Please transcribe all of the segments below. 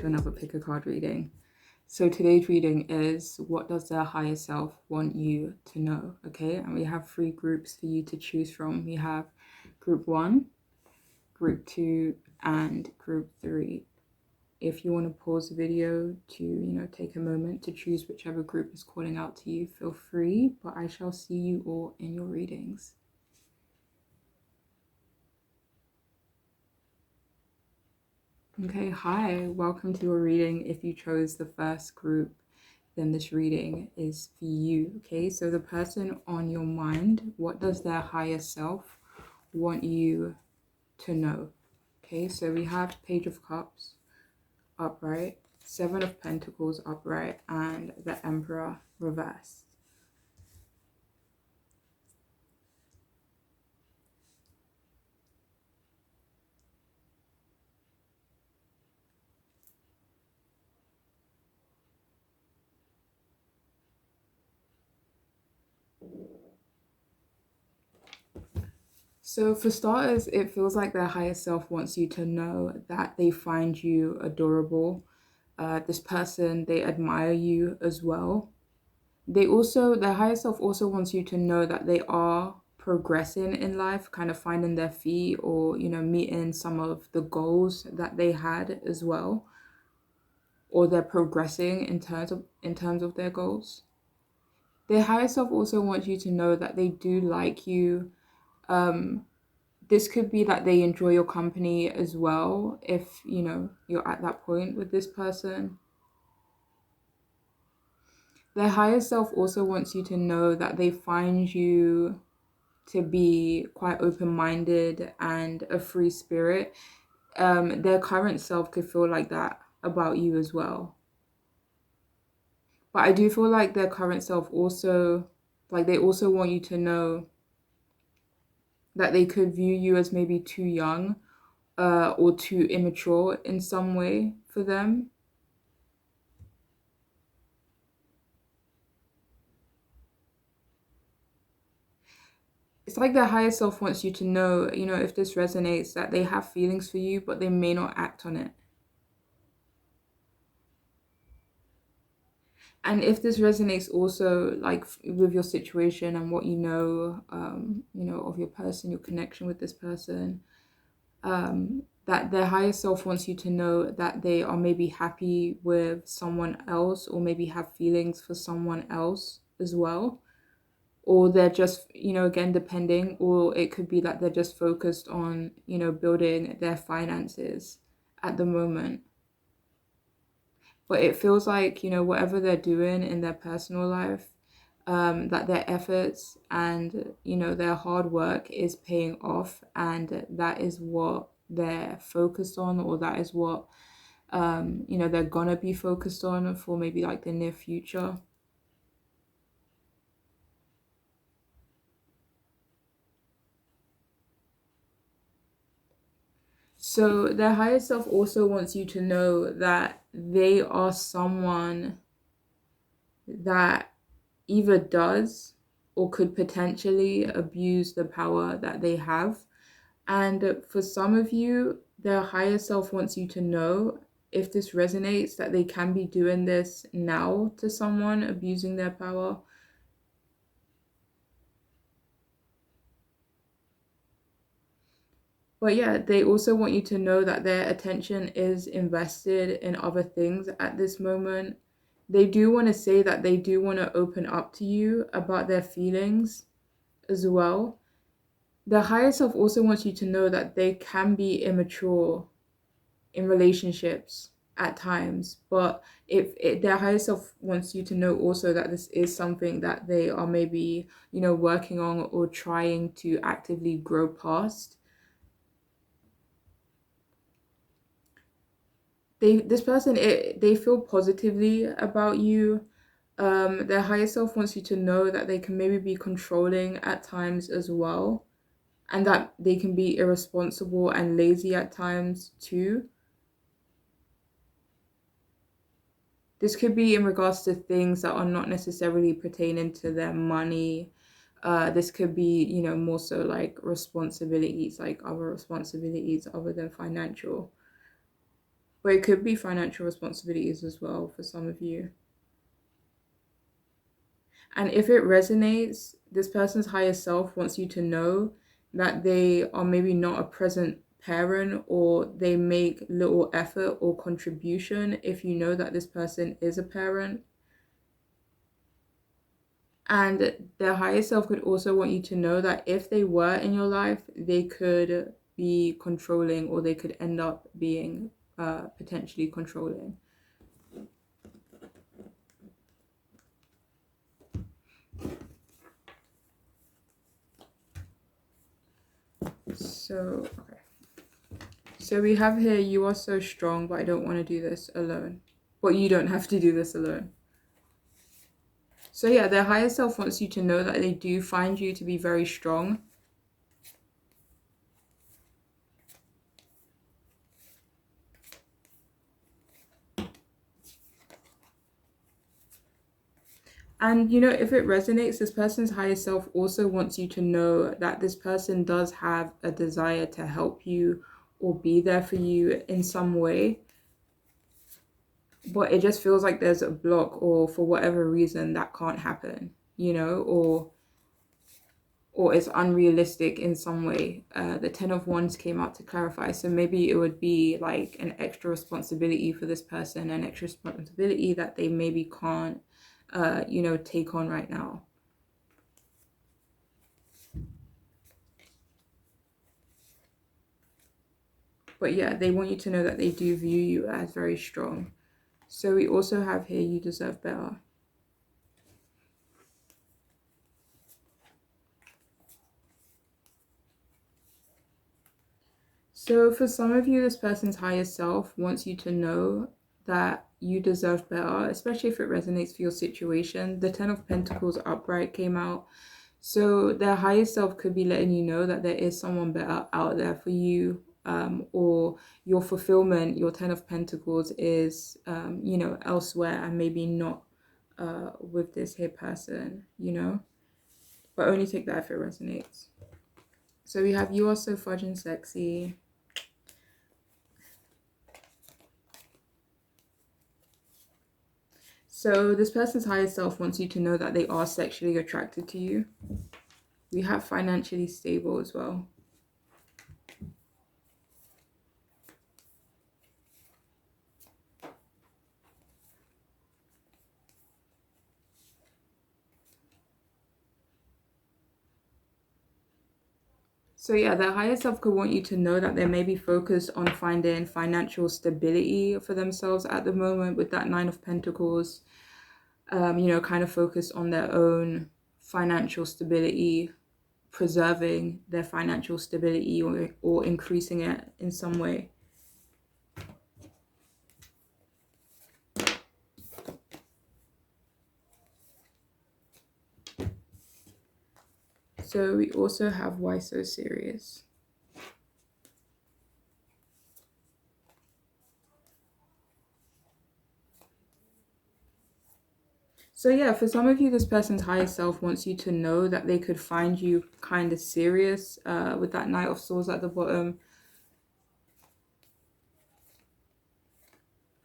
to another pick a card reading. So today's reading is, what does their higher self want you to know? Okay, and we have 3 groups for you to choose from. We have group 1, group 2, and group 3. If you want to pause the video to, take a moment to choose whichever group is calling out to you, feel free, but I shall see you all in your readings. Okay, hi, welcome to your reading. If you chose the first group, then this reading is for you. Okay, so the person on your mind, what does their higher self want you to know? Okay, so we have Page of Cups upright, 7 of Pentacles upright, and the Emperor reversed. So for starters, it feels like their higher self wants you to know that they find you adorable. This person, they admire you as well. Their higher self also wants you to know that they are progressing in life, kind of finding their feet, or, meeting some of the goals that they had as well, or they're progressing in terms of their goals. Their higher self also wants you to know that they do like you. This could be that they enjoy your company as well, if you're at that point with this person. Their higher self also wants you to know that they find you to be quite open-minded and a free spirit. Their current self could feel like that about you as well. But I do feel like their current self also, they also want you to know that they could view you as maybe too young or too immature in some way for them. It's like their higher self wants you to know, if this resonates, that they have feelings for you, but they may not act on it. And if this resonates also, with your situation and what of your person, your connection with this person, that their higher self wants you to know that they are maybe happy with someone else, or maybe have feelings for someone else as well. Or they're just, again, depending, or it could be that they're just focused on, building their finances at the moment. But it feels like, whatever they're doing in their personal life, that their efforts and, their hard work is paying off, and that is what they're focused on, or that is what, they're gonna be focused on for maybe the near future. So their higher self also wants you to know that they are someone that either does or could potentially abuse the power that they have. And for some of you, their higher self wants you to know, if this resonates, that they can be doing this now to someone, abusing their power. But yeah, they also want you to know that their attention is invested in other things at this moment. They do want to say that they do want to open up to you about their feelings as well. The higher self also wants you to know that they can be immature in relationships at times, but if their higher self wants you to know also that this is something that they are maybe, working on or trying to actively grow past. They feel positively about you. Their higher self wants you to know that they can maybe be controlling at times as well, and that they can be irresponsible and lazy at times too. This could be in regards to things that are not necessarily pertaining to their money. This could be, more so responsibilities, other responsibilities other than financial. But it could be financial responsibilities as well for some of you. And if it resonates, this person's higher self wants you to know that they are maybe not a present parent, or they make little effort or contribution if you know that this person is a parent. And their higher self could also want you to know that if they were in your life, they could be controlling, or they could end up being potentially controlling. So, okay. So we have here, you are so strong, but I don't want to do this alone. But you don't have to do this alone. So yeah, their higher self wants you to know that they do find you to be very strong. And you know, if it resonates, this person's higher self also wants you to know that this person does have a desire to help you or be there for you in some way. But it just feels like there's a block, or for whatever reason that can't happen, you know, or it's unrealistic in some way. The 10 of Wands came out to clarify. So maybe it would be like an extra responsibility for this person, an extra responsibility that they maybe can't, you know, take on right now. But yeah, they want you to know that they do view you as very strong. So we also have here, you deserve better. So for some of you, this person's higher self wants you to know that you deserve better, especially if it resonates for your situation. The 10 of Pentacles upright came out. So their higher self could be letting you know that there is someone better out there for you, or your fulfillment, your 10 of Pentacles is, you know, elsewhere, and maybe not with this here person, you know, but only take that if it resonates. So we have, you are so fudging sexy. So this person's higher self wants you to know that they are sexually attracted to you. We have financially stable as well. So yeah, their higher self could want you to know that they may be focused on finding financial stability for themselves at the moment with that 9 of Pentacles. You know, kind of focused on their own financial stability, preserving their financial stability, or increasing it in some way. So we also have, why so serious? So yeah, for some of you, this person's higher self wants you to know that they could find you kind of serious, with that Knight of Swords at the bottom.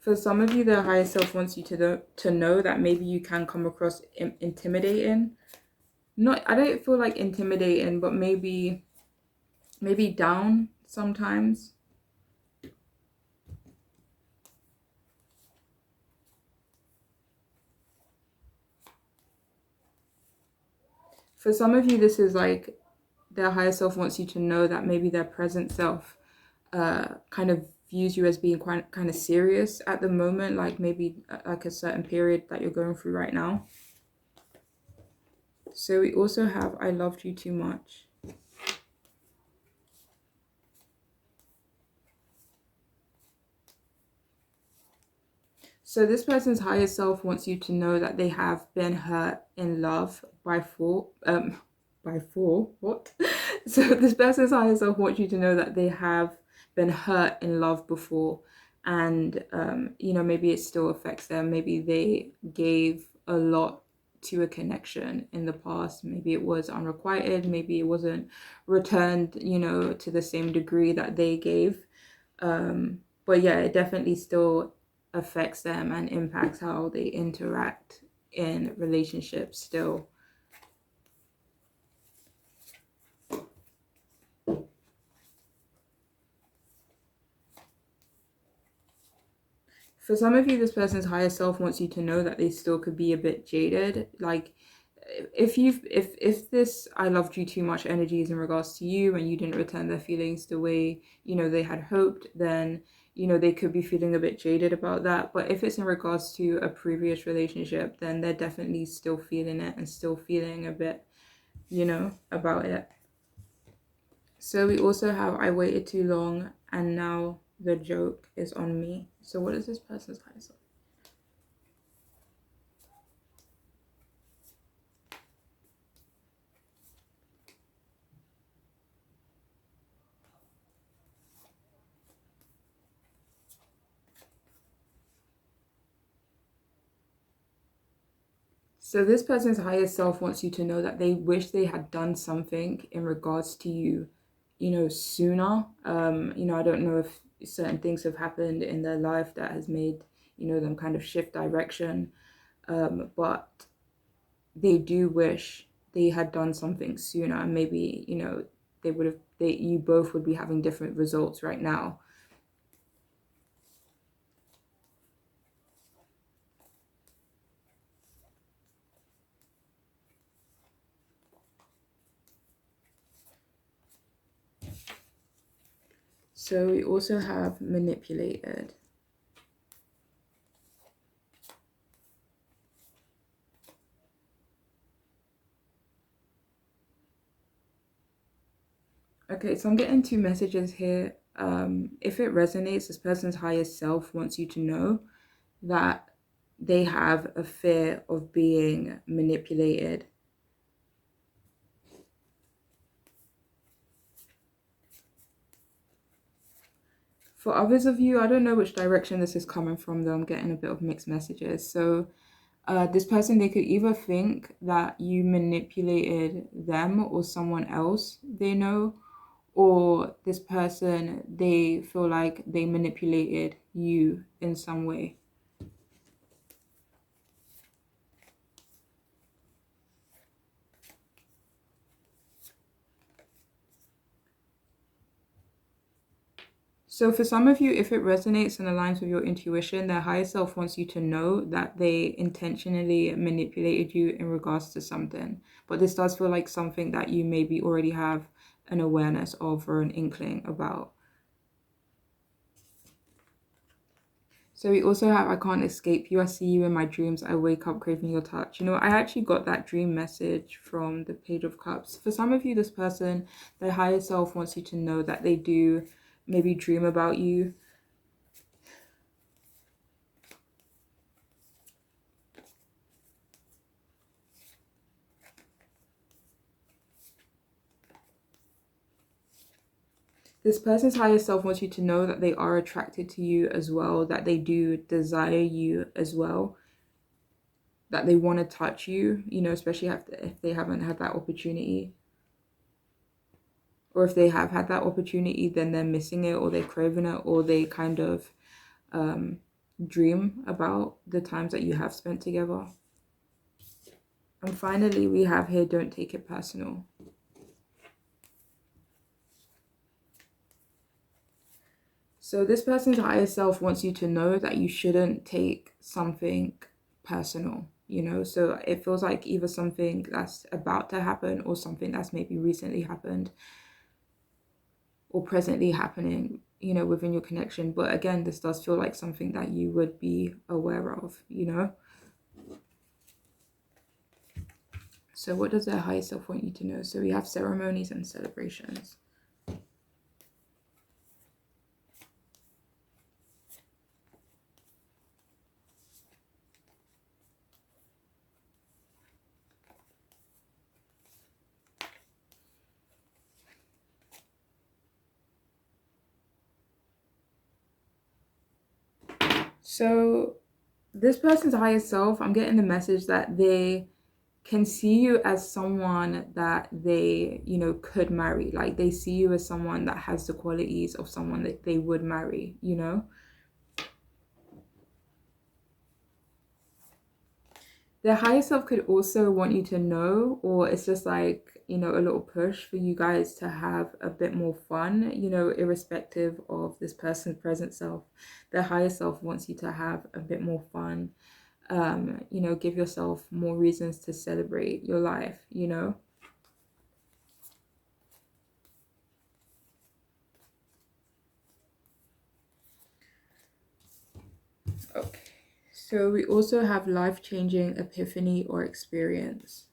For some of you, their higher self wants you to know that maybe you can come across intimidating. Not, I don't feel like intimidating, but maybe down sometimes. For some of you, this is like their higher self wants you to know that maybe their present self kind of views you as being quite kind of serious at the moment, like maybe like a certain period that you're going through right now. So we also have, I loved you too much. So this person's higher self wants you to know that they have been hurt in love by what? So this person's higher self wants you to know that they have been hurt in love before, and you know, maybe it still affects them. Maybe they gave a lot to a connection in the past. Maybe it was unrequited, maybe it wasn't returned, you know, to the same degree that they gave. But yeah, it definitely still affects them and impacts how they interact in relationships still. For some of you, this person's higher self wants you to know that they still could be a bit jaded. Like, if this "I loved you too much" energy is in regards to you and you didn't return their feelings the way they had hoped, then they could be feeling a bit jaded about that. But if it's in regards to a previous relationship, then they're definitely still feeling it and still feeling a bit about it. So we also have "I waited too long and now the joke is on me." So what is this person's higher self? So this person's higher self wants you to know that they wish they had done something in regards to you, sooner. I don't know if certain things have happened in their life that has made, them kind of shift direction. But they do wish they had done something sooner, and maybe, you both would be having different results right now. So we also have manipulated. Okay, so I'm getting two messages here. If it resonates, this person's higher self wants you to know that they have a fear of being manipulated. For others of you, I don't know which direction this is coming from, though I'm getting a bit of mixed messages. So this person, they could either think that you manipulated them or someone else they know, or this person, they feel like they manipulated you in some way. So for some of you, if it resonates and aligns with your intuition, their higher self wants you to know that they intentionally manipulated you in regards to something. But this does feel like something that you maybe already have an awareness of or an inkling about. So we also have "I can't escape you. I see you in my dreams. I wake up craving your touch." I actually got that dream message from the Page of Cups. For some of you, this person, their higher self wants you to know that they do maybe dream about you. This person's higher self wants you to know that they are attracted to you as well, that they do desire you as well, that they want to touch you, especially if they haven't had that opportunity. Or if they have had that opportunity, then they're missing it, or they're craving it, or they kind of dream about the times that you have spent together. And finally, we have here "Don't take it personal." So this person's higher self wants you to know that you shouldn't take something personal, So it feels like either something that's about to happen or something that's maybe recently happened or presently happening, within your connection. But again, this does feel like something that you would be aware of, So what does their higher self want you to know? So we have ceremonies and celebrations. So this person's higher self, I'm getting the message that they can see you as someone that they, could marry. Like they see you as someone that has the qualities of someone that they would marry, Their higher self could also want you to know, or it's just like, a little push for you guys to have a bit more fun, irrespective of this person's present self. Their higher self wants you to have a bit more fun. Give yourself more reasons to celebrate your life. Okay. So we also have life-changing epiphany or experience.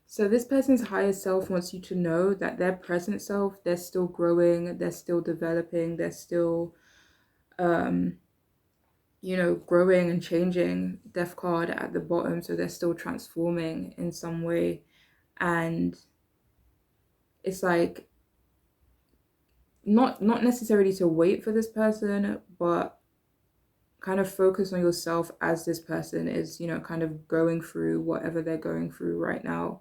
So this person's higher self wants you to know that their present self, they're still growing, they're still developing, they're still, growing and changing. Death card at the bottom, so they're still transforming in some way. And it's like, not necessarily to wait for this person, but kind of focus on yourself as this person is, kind of going through whatever they're going through right now.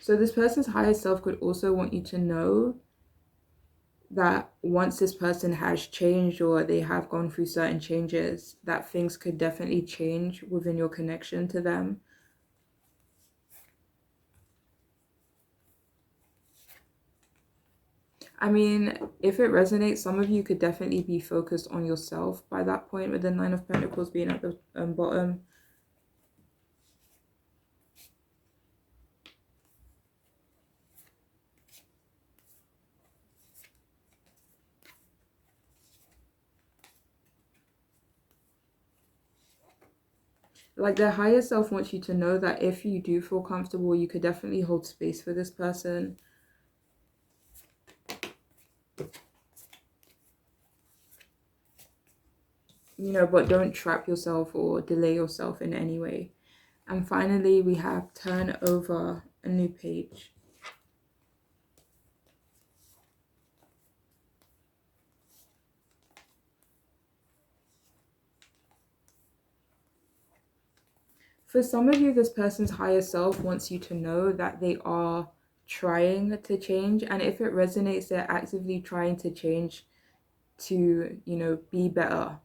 So this person's higher self could also want you to know that once this person has changed or they have gone through certain changes, that things could definitely change within your connection to them. I mean, if it resonates, some of you could definitely be focused on yourself by that point, with the Nine of Pentacles being at the bottom. Like their higher self wants you to know that if you do feel comfortable, you could definitely hold space for this person. But don't trap yourself or delay yourself in any way. And finally, we have turn over a new page. For some of you, this person's higher self wants you to know that they are trying to change. And if it resonates, they're actively trying to change to, be better,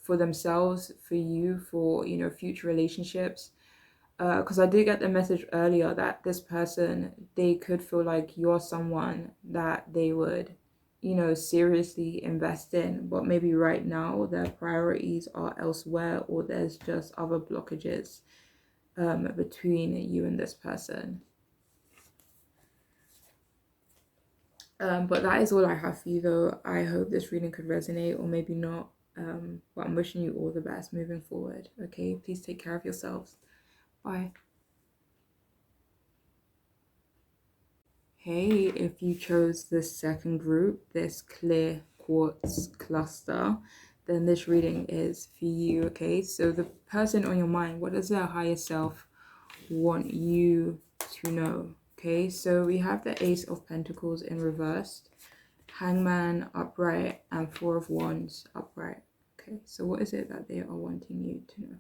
for themselves, for you, for, future relationships. Because I did get the message earlier that this person, they could feel like you're someone that they would, seriously invest in, but maybe right now their priorities are elsewhere, or there's just other blockages between you and this person. But that is all I have for you, though. I hope this reading could resonate, or maybe not. But I'm wishing you all the best moving forward. Okay, please take care of yourselves. Bye. Hey, if you chose this second group, this clear quartz cluster, then this reading is for you. Okay, so the person on your mind, what does their higher self want you to know? Okay, so we have the Ace of Pentacles in reversed, Hangman upright, and Four of Wands upright. Okay, so what is it that they are wanting you to know?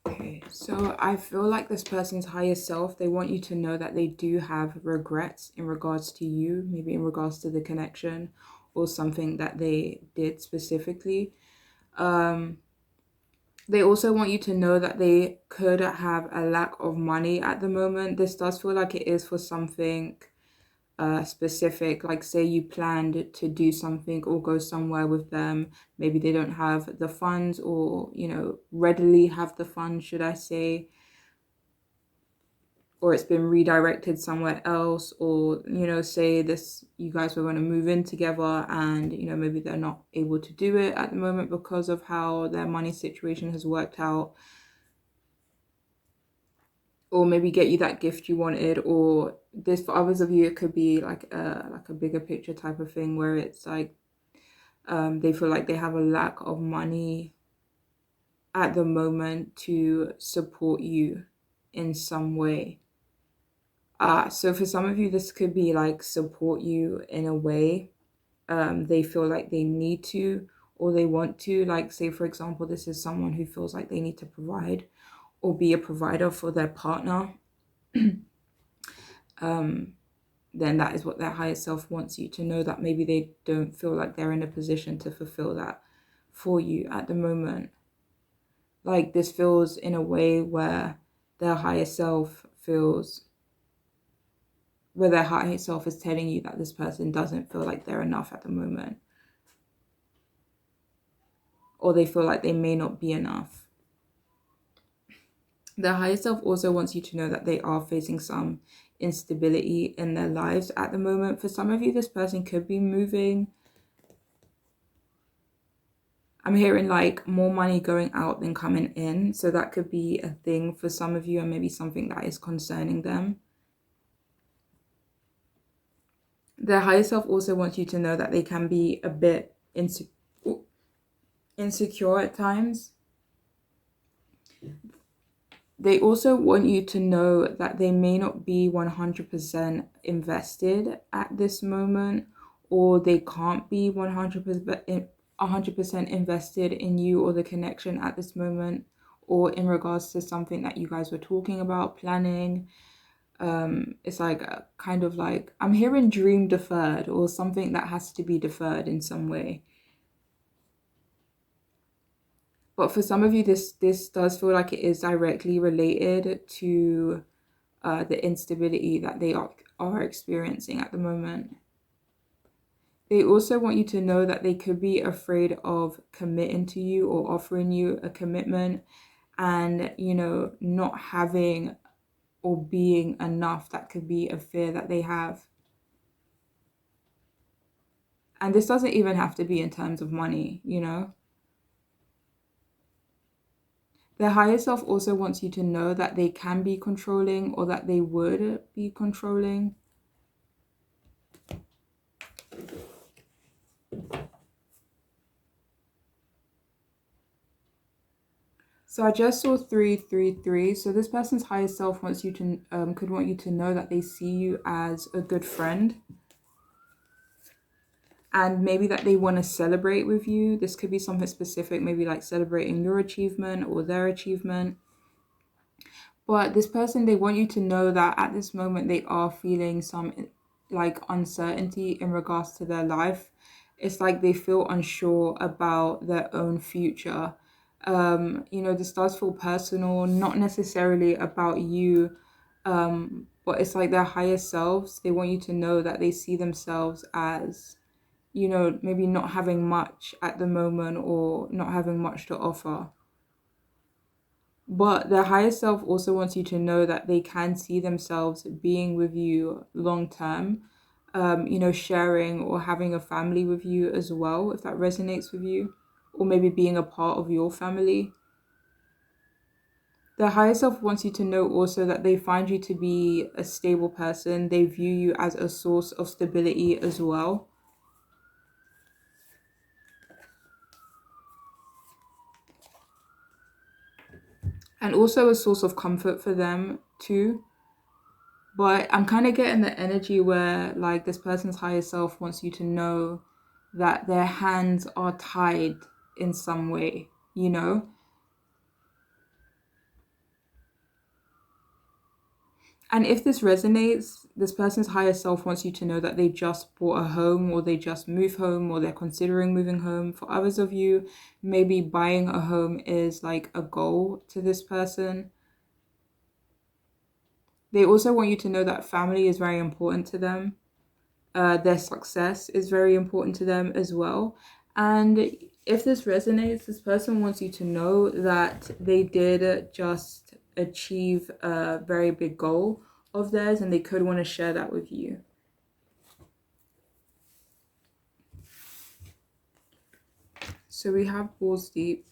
Okay, so I feel like this person's higher self, they want you to know that they do have regrets in regards to you, maybe in regards to the connection or something that they did specifically. They also want you to know that they could have a lack of money at the moment. This does feel like it is for something specific, like say you planned to do something or go somewhere with them, maybe they don't have the funds, or readily have the funds, should I say. or it's been redirected somewhere else, or say this, you guys were going to move in together, and maybe they're not able to do it at the moment because of how their money situation has worked out, or maybe get you that gift you wanted. Or this, for others of you, it could be like a bigger picture type of thing, where it's like they feel like they have a lack of money at the moment to support you in some way. So for some of you, this could be like support you in a way they feel like they need to, or they want to. Like, say for example, this is someone who feels like they need to provide or be a provider for their partner. Then that is what their higher self wants you to know, that maybe they don't feel like they're in a position to fulfill that for you at the moment. Like, this feels in a way where their higher self feels, where their higher self is telling you that this person doesn't feel like they're enough at the moment, or they feel like they may not be enough. Their higher self also wants you to know that they are facing some instability in their lives at the moment. For some of you, this person could be moving. I'm hearing like more money going out than coming in. So that could be a thing for some of you, and maybe something that is concerning them. Their higher self also wants you to know that they can be a bit insecure at times. They also want you to know that they may not be 100% invested at this moment, or they can't be 100% invested in you or the connection at this moment, or in regards to something that you guys were talking about, planning. It's like kind of like, I'm hearing dream deferred, or something that has to be deferred in some way. But for some of you, this does feel like it is directly related to the instability that they are experiencing at the moment. They also want you to know that they could be afraid of committing to you or offering you a commitment, and not having or being enough. That could be a fear that they have. And this doesn't even have to be in terms of money. Their higher self also wants you to know that they can be controlling, or that they would be controlling. So I just saw 333. So this person's higher self wants you to could want you to know that they see you as a good friend, and maybe that they want to celebrate with you. This could be something specific, maybe like celebrating your achievement or their achievement. But this person, they want you to know that at this moment they are feeling some like uncertainty in regards to their life. It's like they feel unsure about their own future. This does feel personal, not necessarily about you, but it's like their higher selves. They want you to know that they see themselves as, maybe not having much at the moment, or not having much to offer. But their higher self also wants you to know that they can see themselves being with you long term, sharing or having a family with you as well, if that resonates with you, or maybe being a part of your family. The higher self wants you to know also that they find you to be a stable person. They view you as a source of stability as well. And also a source of comfort for them too. But I'm kind of getting the energy where like this person's higher self wants you to know that their hands are tied in some way, And if this resonates, this person's higher self wants you to know that they just bought a home, or they just moved home, or they're considering moving home. For others of you, maybe buying a home is like a goal to this person. They also want you to know that family is very important to them. Their success is very important to them as well. And if this resonates, this person wants you to know that they did just achieve a very big goal, of theirs, and they could want to share that with you. So we have balls deep.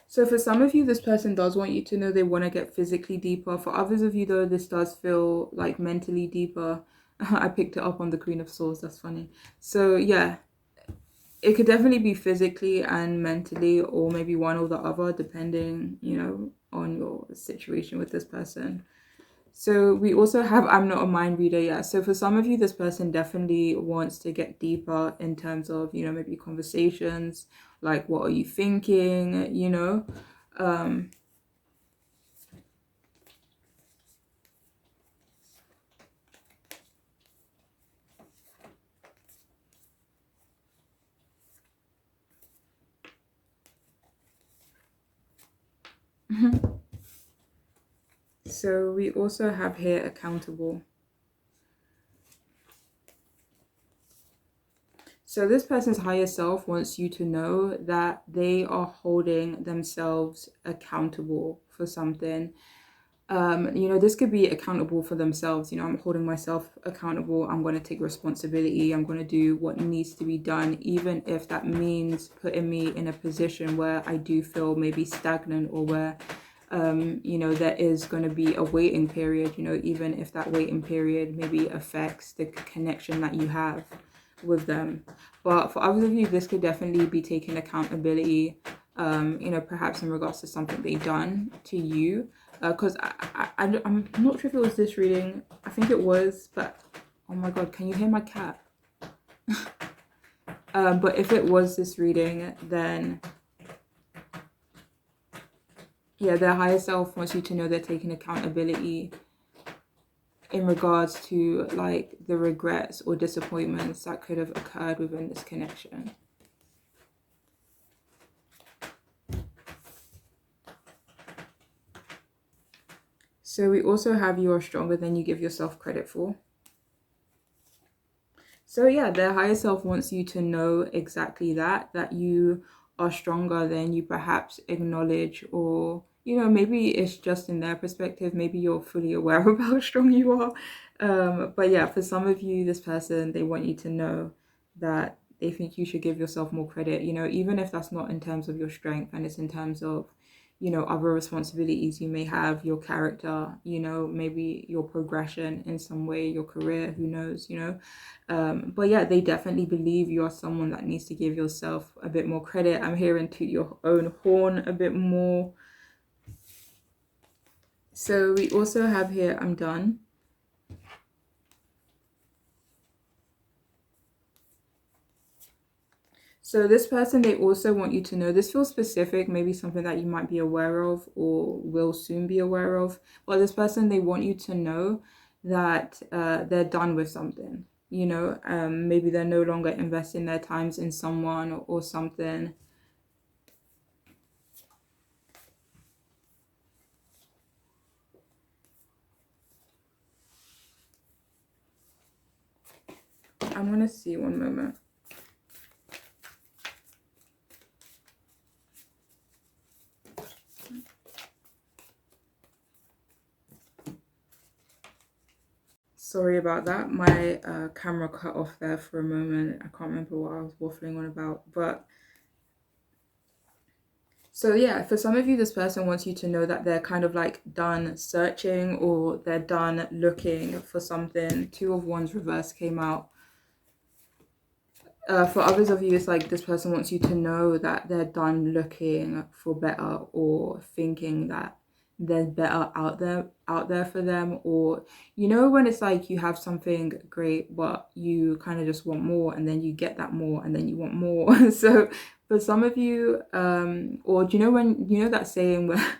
So for some of you, this person does want you to know they want to get physically deeper. For others of you, though, this does feel like mentally deeper. I picked it up on the Queen of Swords. That's funny. So yeah, it could definitely be physically and mentally, or maybe one or the other, depending, on your situation with this person. So we also have I'm not a mind reader yet. So for some of you, this person definitely wants to get deeper in terms of, maybe conversations, like what are you thinking, So we also have here accountable. So this person's higher self wants you to know that they are holding themselves accountable for something. This could be accountable for themselves. I'm holding myself accountable. I'm going to take responsibility. I'm going to do what needs to be done, even if that means putting me in a position where I do feel maybe stagnant, or where, there is going to be a waiting period, even if that waiting period maybe affects the connection that you have with them. But for others of you, this could definitely be taking accountability, perhaps in regards to something they've done to you. Because I'm not sure if it was this reading. I think it was, but oh my god, can you hear my cat? But if it was this reading, then yeah, their higher self wants you to know they're taking accountability in regards to like the regrets or disappointments that could have occurred within this connection. So we also have you are stronger than you give yourself credit for. So yeah, their higher self wants you to know exactly that you are stronger than you perhaps acknowledge, or maybe it's just in their perspective. Maybe you're fully aware of how strong you are. But yeah, for some of you, this person, they want you to know that they think you should give yourself more credit, even if that's not in terms of your strength, and it's in terms of other responsibilities you may have, your character, maybe your progression in some way, your career, who knows, but yeah, they definitely believe you are someone that needs to give yourself a bit more credit. I'm hearing to your own horn a bit more. So we also have here, I'm done. So this person, they also want you to know, this feels specific, maybe something that you might be aware of or will soon be aware of. But this person, they want you to know that they're done with something. Maybe they're no longer investing their times in someone or something. I'm going to see, one moment. Sorry about that. My camera cut off there for a moment. I can't remember what I was waffling on about. But so yeah, for some of you, this person wants you to know that they're kind of like done searching, or they're done looking for something. Two of Wands reverse came out. For others of you, it's like this person wants you to know that they're done looking for better, or thinking that there's better out there for them. Or when it's like you have something great but you kind of just want more, and then you get that more, and then you want more. So for some of you, or do you know when that saying where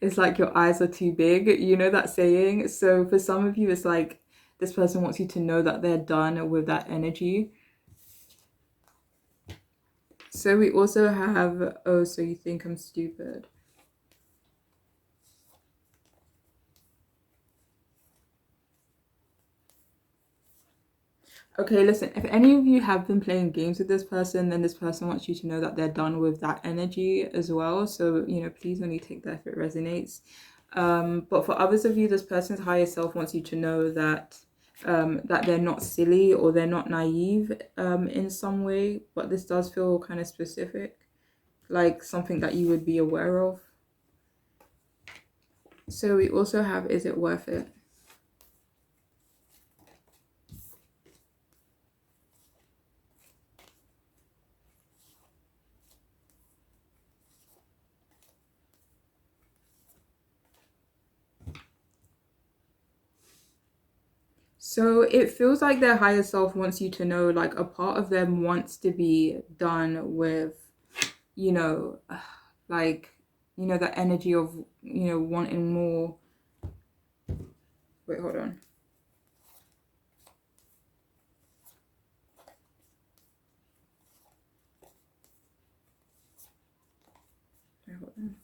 it's like your eyes are too big, that saying? So for some of you, it's like this person wants you to know that they're done with that energy. So we also have, oh, so you think I'm stupid. Okay, listen, if any of you have been playing games with this person, then this person wants you to know that they're done with that energy as well. So, please only take that if it resonates. But for others of you, this person's higher self wants you to know that they're not silly or they're not naive in some way, but this does feel kind of specific, like something that you would be aware of. So we also have, is it worth it? So it feels like their higher self wants you to know, like a part of them wants to be done with, you know, like, the energy of, wanting more. Wait, hold on. Wait, hold on.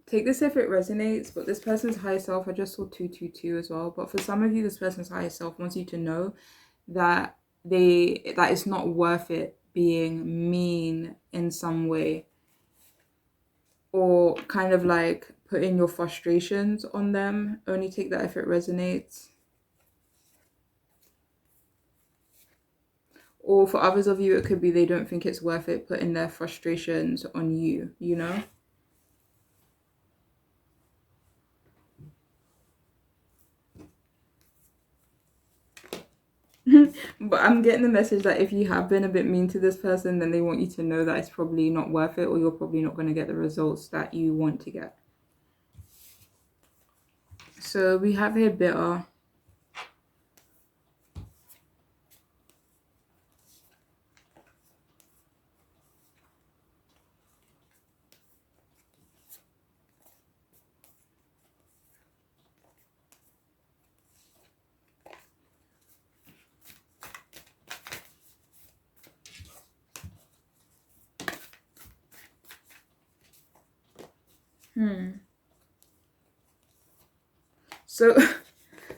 Take this if it resonates, but this person's higher self, I just saw 222 as well. But for some of you, this person's higher self wants you to know that that it's not worth it being mean in some way, or kind of like putting your frustrations on them. Only take that if it resonates. Or for others of you, it could be they don't think it's worth it putting their frustrations on you, But I'm getting the message that if you have been a bit mean to this person, then they want you to know that it's probably not worth it, or you're probably not going to get the results that you want to get. So we have here bitter. So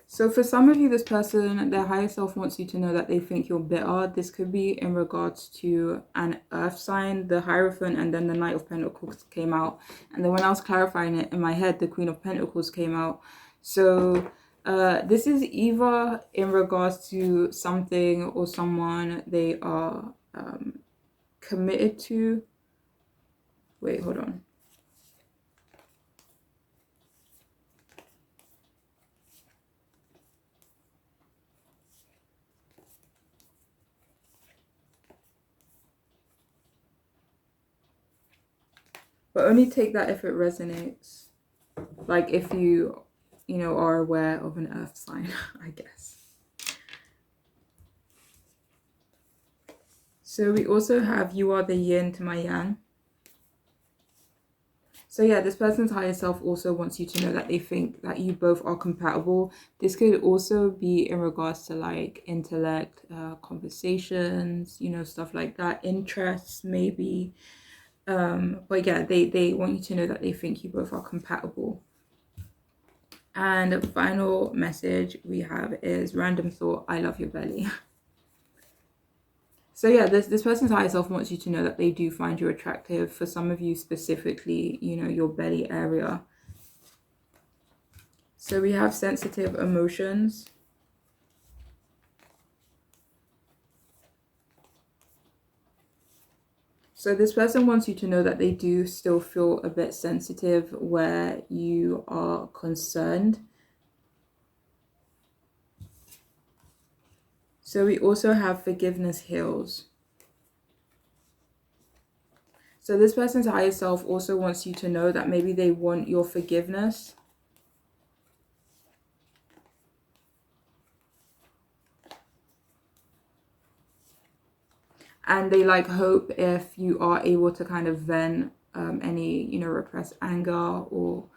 so for some of you, this person, their higher self wants you to know that they think you're bitter. This could be in regards to an earth sign, the Hierophant, and then the Knight of Pentacles came out. And then when I was clarifying it in my head, the Queen of Pentacles came out. So this is either in regards to something or someone they are committed to. Wait, hold on. But only take that if it resonates. Like if you, are aware of an earth sign, I guess. So we also have you are the yin to my yang. So yeah, this person's higher self also wants you to know that they think that you both are compatible. This could also be in regards to like intellect, conversations, stuff like that, interests maybe. But yeah, they want you to know that they think you both are compatible. And the final message we have is random thought, I love your belly. So yeah, this person's higher self wants you to know that they do find you attractive. For some of you specifically, your belly area. So we have sensitive emotions. So this person wants you to know that they do still feel a bit sensitive where you are concerned. So we also have forgiveness heals. So this person's higher self also wants you to know that maybe they want your forgiveness. And they like hope if you are able to kind of vent any, repressed anger or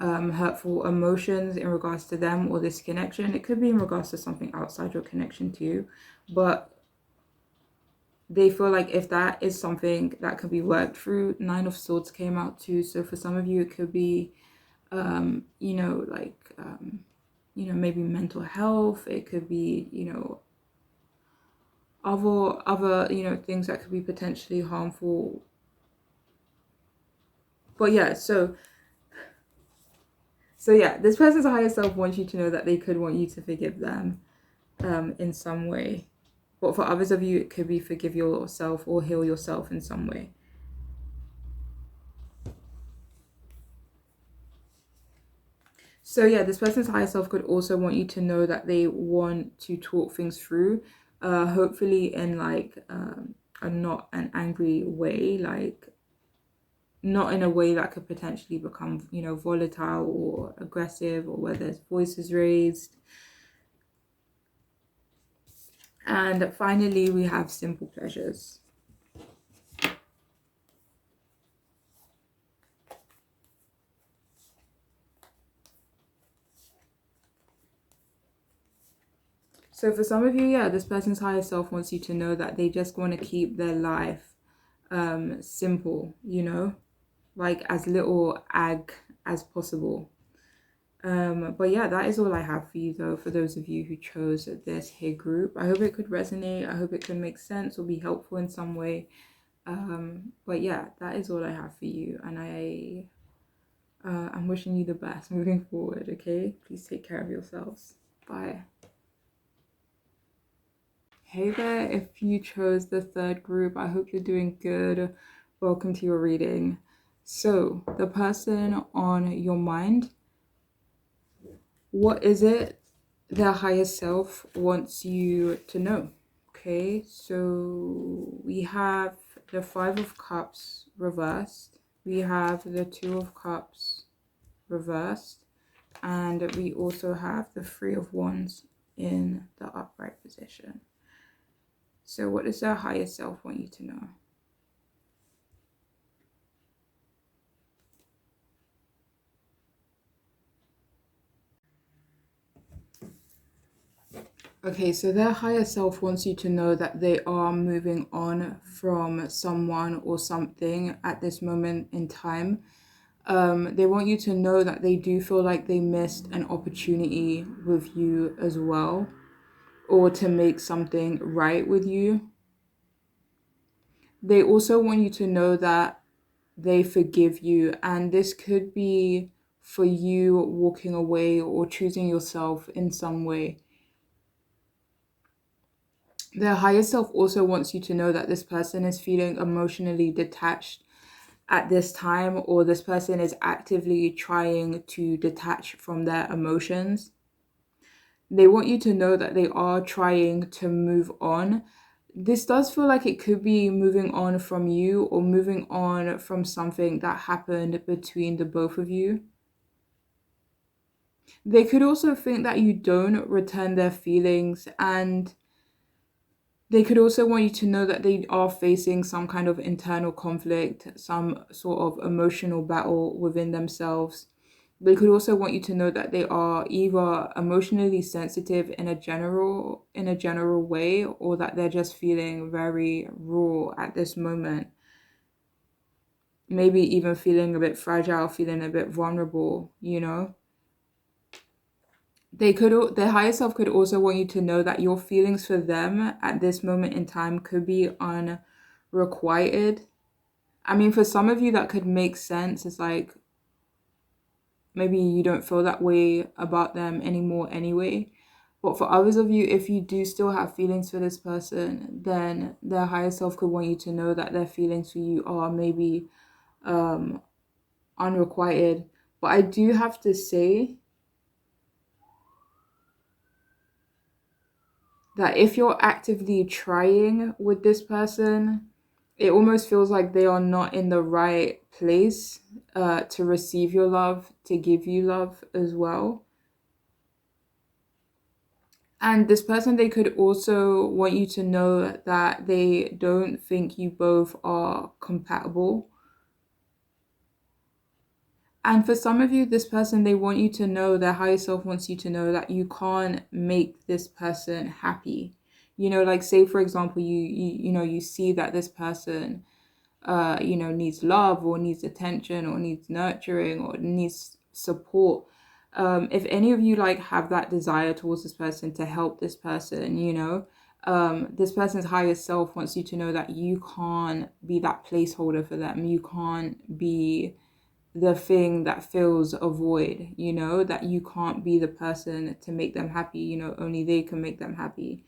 hurtful emotions in regards to them or this connection. It could be in regards to something outside your connection too. But they feel like if that is something that could be worked through, Nine of Swords came out too. So for some of you, it could be, maybe mental health. It could be, other, things that could be potentially harmful. But yeah, so yeah, this person's higher self wants you to know that they could want you to forgive them in some way. But for others of you, it could be forgive yourself or heal yourself in some way. So yeah, this person's higher self could also want you to know that they want to talk things through, hopefully in like a not an angry way, like not in a way that could potentially become, volatile or aggressive, or where there's voices raised. And finally, we have simple pleasures. So for some of you, yeah, this person's higher self wants you to know that they just want to keep their life simple, like as little ag as possible. But yeah, that is all I have for you though, for those of you who chose this here group. I hope it could resonate. I hope it could make sense or be helpful in some way. But yeah, that is all I have for you. And I'm wishing you the best moving forward, okay? Please take care of yourselves. Bye. Hey there, if you chose the third group, I hope you're doing good. Welcome to your reading. So, the person on your mind, what is it their higher self wants you to know? Okay, so we have the Five of Cups reversed, we have the Two of Cups reversed, and we also have the Three of Wands in the upright position. So what does their higher self want you to know? Okay, so their higher self wants you to know that they are moving on from someone or something at this moment in time. They want you to know that they do feel like they missed an opportunity with you as well, or to make something right with you. They also want you to know that they forgive you, and this could be for you walking away or choosing yourself in some way. Their higher self also wants you to know that this person is feeling emotionally detached at this time, or this person is actively trying to detach from their emotions. They want you to know that they are trying to move on. This does feel like it could be moving on from you, or moving on from something that happened between the both of you. They could also think that you don't return their feelings, and they could also want you to know that they are facing some kind of internal conflict, some sort of emotional battle within themselves. They could also want you to know that they are either emotionally sensitive in a general way, or that they're just feeling very raw at this moment. Maybe even feeling a bit fragile, feeling a bit vulnerable. Their higher self could also want you to know that your feelings for them at this moment in time could be unrequited. I mean, for some of you that could make sense. It's like maybe you don't feel that way about them anymore anyway. But for others of you, if you do still have feelings for this person, then their higher self could want you to know that their feelings for you are maybe um unrequited. But I do have to say that if you're actively trying with this person, it almost feels like they are not in the right place to receive your love, to give you love as well. And this person, they could also want you to know that they don't think you both are compatible. And for some of you, this person, they want you to know, their higher self wants you to know that you can't make this person happy. You know, like say for example, you know, you see that this person you know, needs love or needs attention or needs nurturing or needs support. If any of you like have that desire towards this person to help this person, you know, this person's higher self wants you to know that you can't be that placeholder for them. You can't be the thing that fills a void, you know, that you can't be the person to make them happy, you know, only they can make them happy.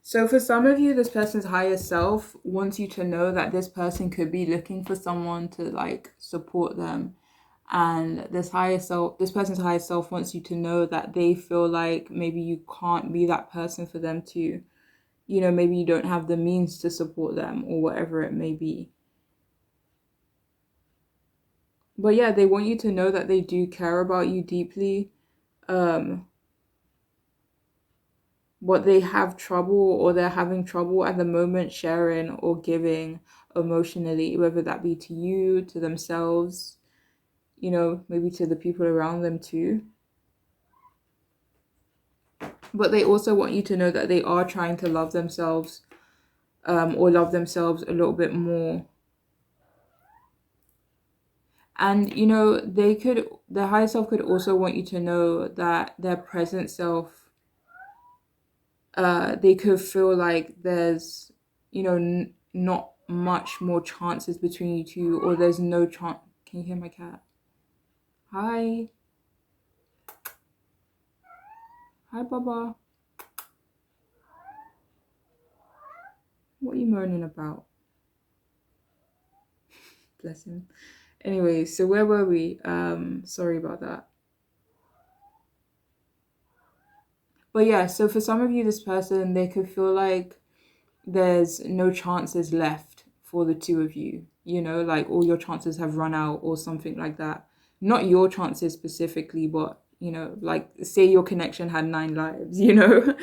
So for some of you, this person's higher self wants you to know that this person could be looking for someone to like support them. And this person's higher self wants you to know that they feel like maybe you can't be that person for them to, you know, maybe you don't have the means to support them or whatever it may be. But yeah, they want you to know that they do care about you deeply. Um, what they have trouble or they're having trouble at the moment sharing or giving emotionally, whether that be to you, to themselves, you know, maybe to the people around them too. But they also want you to know that they are trying to love themselves or love themselves a little bit more. And, you know, their higher self could also want you to know that their present self, they could feel like there's, you know, not much more chances between you two, or there's no chance. Can you hear my cat? Hi. Hi, Baba. What are you moaning about? Bless him. Anyway, so where were we? Sorry about that. But yeah, so for some of you, this person, they could feel like there's no chances left for the two of you, you know, like all your chances have run out or something like that. Not your chances specifically, but you know, like say your connection had 9 lives, you know,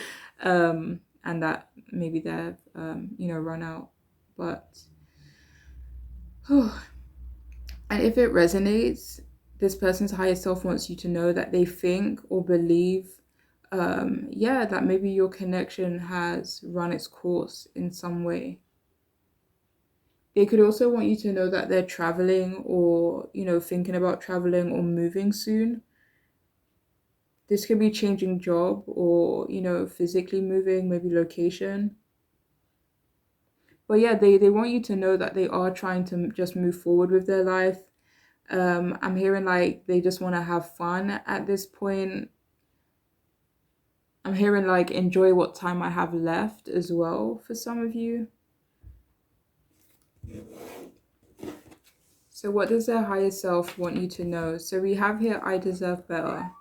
and that maybe they're you know, run out. But and if it resonates, this person's higher self wants you to know that they think or believe yeah, that maybe your connection has run its course in some way. They could also want you to know that they're traveling or, you know, thinking about traveling or moving soon. This could be changing job or, you know, physically moving, maybe location. But yeah, they want you to know that they are trying to just move forward with their life. I'm hearing like they just want to have fun at this point. I'm hearing like enjoy what time I have left as well for some of you. So what does their higher self want you to know? So we have here, I deserve better.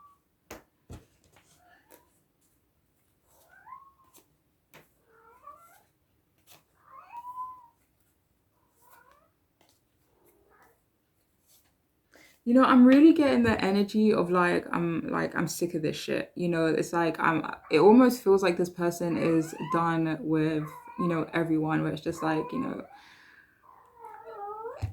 You know, I'm really getting the energy of I'm sick of this shit. You know, it's like it almost feels like this person is done with, you know, everyone, where it's just like, you know,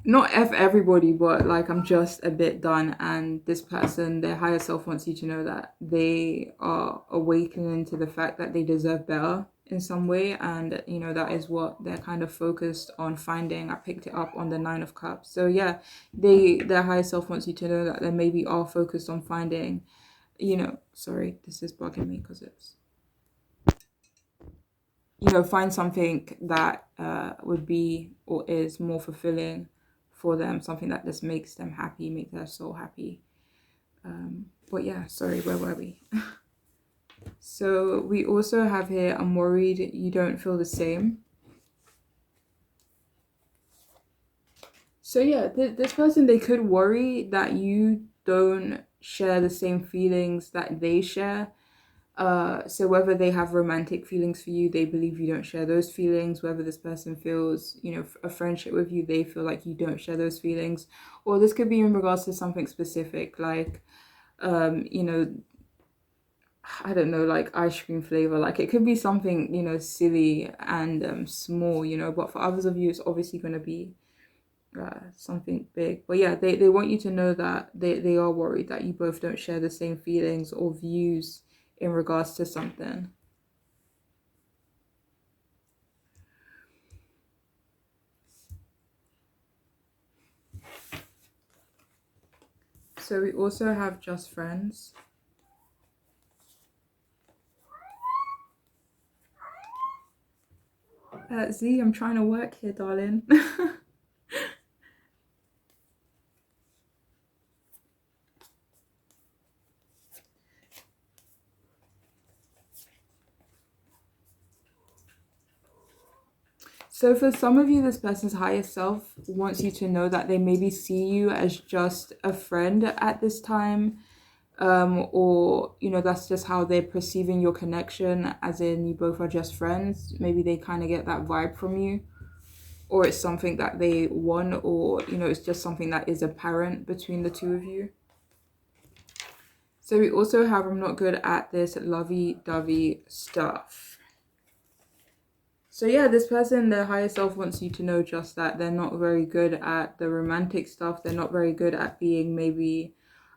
not everybody, but like I'm just a bit done. And this person, their higher self wants you to know that they are awakening to the fact that they deserve better in some way. And, you know, that is what they're kind of focused on finding. I picked it up on the 9 of Cups. So yeah, their higher self wants you to know that they maybe are focused on finding, you know, sorry, this is bugging me because it's, you know, find something that would be or is more fulfilling for them, something that just makes them happy, make their soul happy. But yeah, sorry, where were we? So we also have here, I'm worried you don't feel the same. So yeah, this person, they could worry that you don't share the same feelings that they share. So whether they have romantic feelings for you, they believe you don't share those feelings. Whether this person feels, you know, a friendship with you, they feel like you don't share those feelings. Or this could be in regards to something specific, like, you know, I don't know, like ice cream flavor. Like it could be something, silly and small, but for others of you, it's obviously going to be something big. But yeah, they want you to know that they are worried that you both don't share the same feelings or views in regards to something. So we also have just friends. Z, I'm trying to work here, darling. So for some of you, this person's higher self wants you to know that they maybe see you as just a friend at this time, or that's just how they're perceiving your connection, as in you both are just friends. Maybe they kind of get that vibe from you, or it's something that they want, or it's just something that is apparent between the two of you. So we also have, I'm not good at this lovey-dovey stuff. So yeah, this person, their higher self wants you to know just that they're not very good at the romantic stuff. They're not very good at being maybe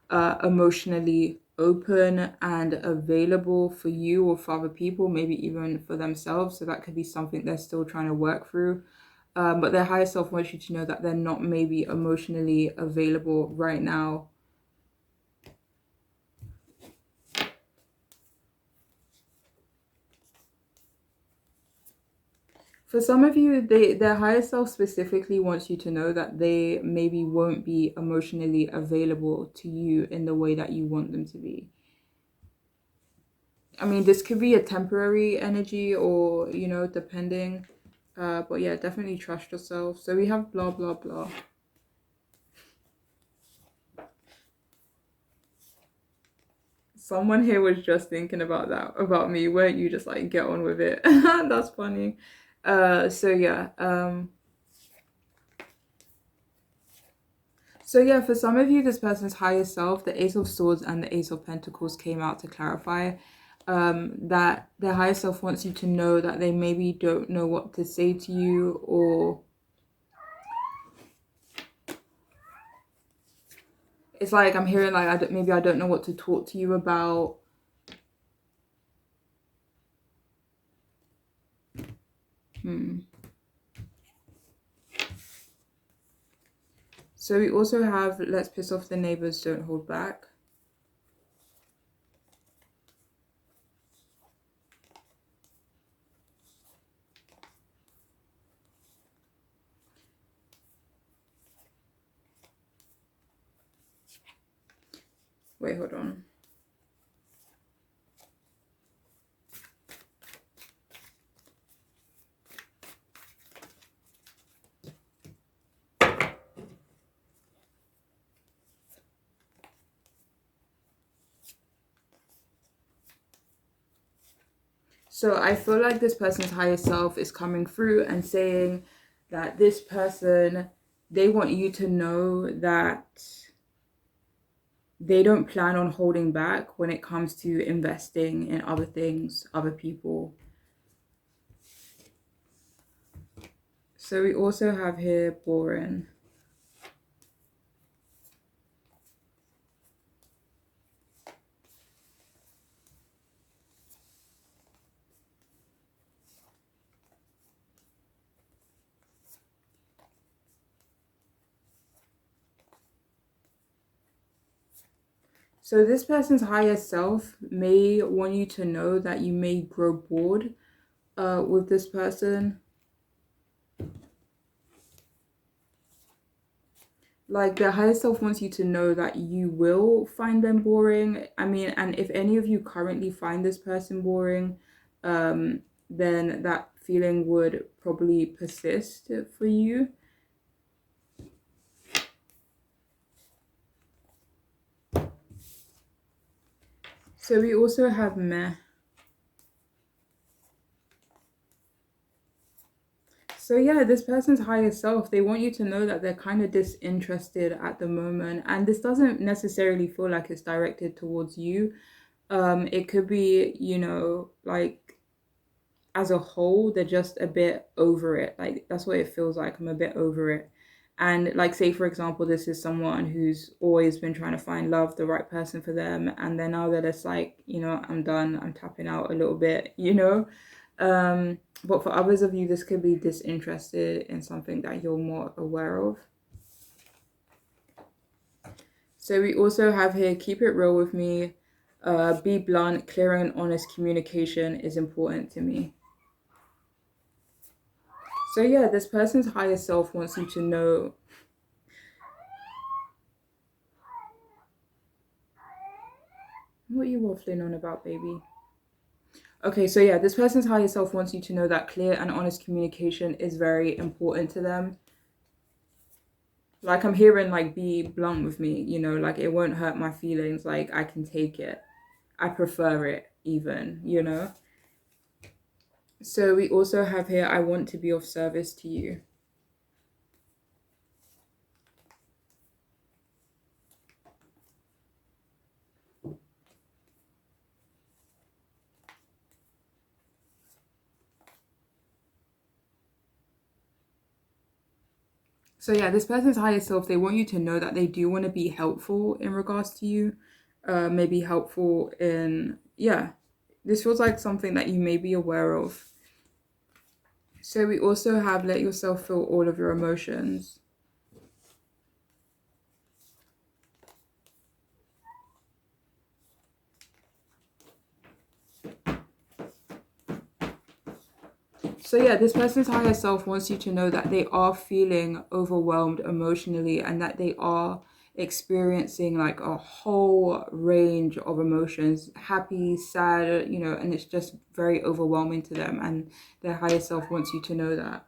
emotionally open and available for you or for other people, maybe even for themselves. So that could be something they're still trying to work through. But their higher self wants you to know that they're not maybe emotionally available right now. For some of you, their higher self specifically wants you to know that they maybe won't be emotionally available to you in the way that you want them to be. I mean, this could be a temporary energy or, depending. But yeah, definitely trust yourself. So we have blah, blah, blah. Someone here was just thinking about that, about me. Weren't you? Just like, get on with it. That's funny. So yeah. So yeah, for some of you, this person's higher self, the Ace of Swords and the Ace of Pentacles came out to clarify that their higher self wants you to know that they maybe don't know what to say to you, or it's like I'm hearing like maybe I don't know what to talk to you about. So we also have let's piss off the neighbors, don't hold back. Wait, hold on. So I feel like this person's higher self is coming through and saying that this person, they want you to know that they don't plan on holding back when it comes to investing in other things, other people. So we also have here boring. So this person's higher self may want you to know that you may grow bored with this person. Like their higher self wants you to know that you will find them boring. I mean, and if any of you currently find this person boring, then that feeling would probably persist for you. So we also have meh. So yeah, this person's higher self, they want you to know that they're kind of disinterested at the moment. And this doesn't necessarily feel like it's directed towards you. It could be, like as a whole, they're just a bit over it. Like that's what it feels like. I'm a bit over it. And like say for example, this is someone who's always been trying to find love, the right person for them, and then now they're just like, I'm done, I'm tapping out a little bit. But for others of you, this could be disinterested in something that you're more aware of. So we also have here, keep it real with me. Be blunt, clear and honest communication is important to me. So yeah, this person's higher self wants you to know. What are you waffling on about, baby? Okay, so yeah, this person's higher self wants you to know that clear and honest communication is very important to them. Like I'm hearing like be blunt with me, like it won't hurt my feelings, like I can take it. I prefer it even. So we also have here, I want to be of service to you. So yeah, this person's higher self, they want you to know that they do want to be helpful in regards to you. Maybe helpful in, yeah, this feels like something that you may be aware of. So we also have let yourself feel all of your emotions. So yeah, this person's higher self wants you to know that they are feeling overwhelmed emotionally and that they are experiencing like a whole range of emotions, happy, sad, and it's just very overwhelming to them, and their higher self wants you to know that.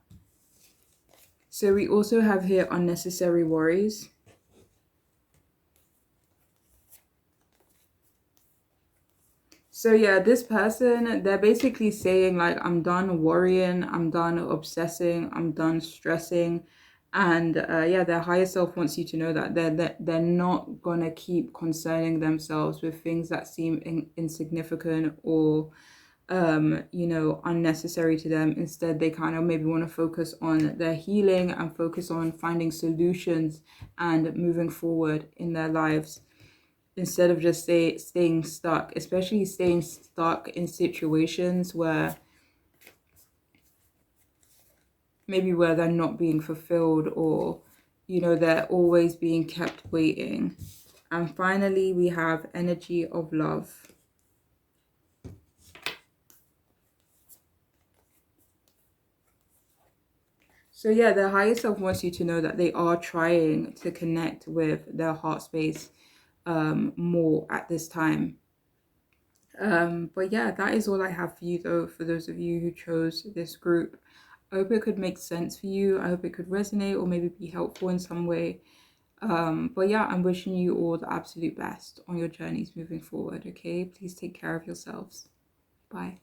So we also have here unnecessary worries. So yeah, this person, they're basically saying like, I'm done worrying, I'm done obsessing, I'm done stressing. And yeah, their higher self wants you to know that they're not gonna keep concerning themselves with things that seem insignificant or unnecessary to them. Instead, they kind of maybe want to focus on their healing and focus on finding solutions and moving forward in their lives, instead of just staying stuck, especially staying stuck in situations where they're not being fulfilled, or they're always being kept waiting. And finally, we have energy of love. So yeah, their higher self wants you to know that they are trying to connect with their heart space more at this time. But yeah, that is all I have for you though, for those of you who chose this group. I hope it could make sense for you. I hope it could resonate or maybe be helpful in some way. But yeah, I'm wishing you all the absolute best on your journeys moving forward, okay? Please take care of yourselves. Bye.